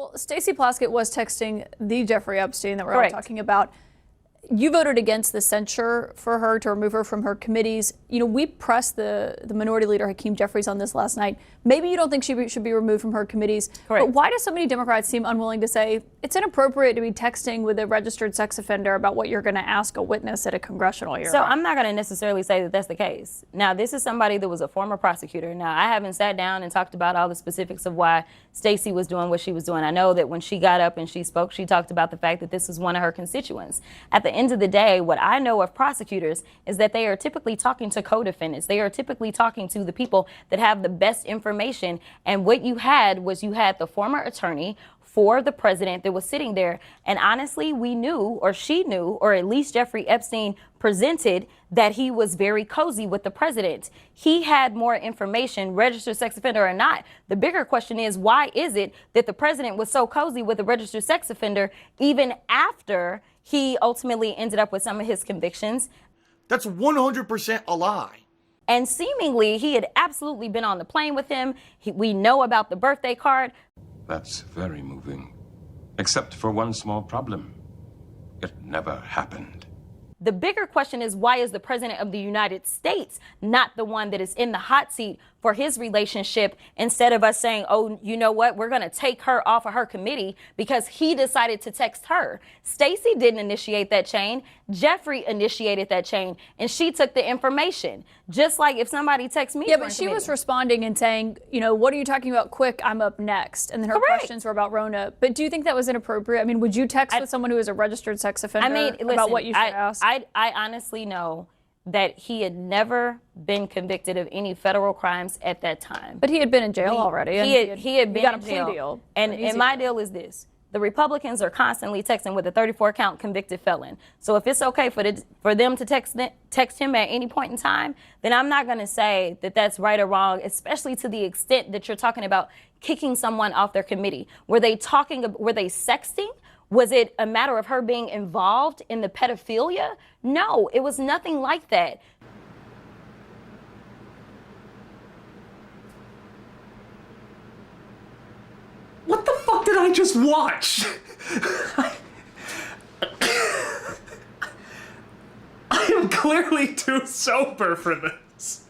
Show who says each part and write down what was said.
Speaker 1: Well, Stacey Plaskett was texting the Jeffrey Epstein that we're
Speaker 2: Correct.
Speaker 1: all talking about. You voted against the censure for her to remove her from her committees. You know, we pressed the minority leader, Hakeem Jeffries, on this last night. Maybe you don't think she should be removed from her committees.
Speaker 2: Correct.
Speaker 1: But why do so many Democrats seem unwilling to say it's inappropriate to be texting with a registered sex offender about what you're going to ask a witness at a congressional hearing?
Speaker 2: So I'm not going to necessarily say that that's the case. Now, this is somebody that was a former prosecutor. Now, I haven't sat down and talked about all the specifics of why Stacey was doing what she was doing. I know that when she got up and she spoke, she talked about the fact that this is one of her constituents. At the end of the day, what I know of prosecutors is that they are typically talking to co-defendants. They are typically talking to the people that have the best information. And what you had was the former attorney for the president that was sitting there. And honestly, we knew, or she knew, or at least Jeffrey Epstein presented that he was very cozy with the president. He had more information, registered sex offender or not. The bigger question is, why is it that the president was so cozy with the registered sex offender even after he ultimately ended up with some of his convictions?
Speaker 3: That's 100% a lie.
Speaker 2: And seemingly, he had absolutely been on the plane with him. We know about the birthday card.
Speaker 4: That's very moving. Except for one small problem. It never happened.
Speaker 2: The bigger question is, why is the president of the United States not the one that is in the hot seat for his relationship, instead of us saying, oh, you know what, we're going to take her off of her committee because he decided to text her. Stacey didn't initiate that chain. Jeffrey initiated that chain, and she took the information. Just like if somebody texts me.
Speaker 1: Yeah, but she was responding and saying, you know, what are you talking about? Quick, I'm up next. And then her questions were about Rona. But do you think that was inappropriate? I mean, would you text with someone who is a registered sex offender about what you should ask?
Speaker 2: I honestly know that he had never been convicted of any federal crimes at that time.
Speaker 1: But he had been in jail already.
Speaker 2: He had been
Speaker 1: got
Speaker 2: in
Speaker 1: a
Speaker 2: jail.
Speaker 1: plea deal.
Speaker 2: And my deal is this. The Republicans are constantly texting with a 34-count convicted felon. So if it's okay for them to text him at any point in time, then I'm not going to say that that's right or wrong, especially to the extent that you're talking about kicking someone off their committee. Were they sexting? Was it a matter of her being involved in the pedophilia? No, it was nothing like that.
Speaker 3: What the fuck did I just watch? I am clearly too sober for this.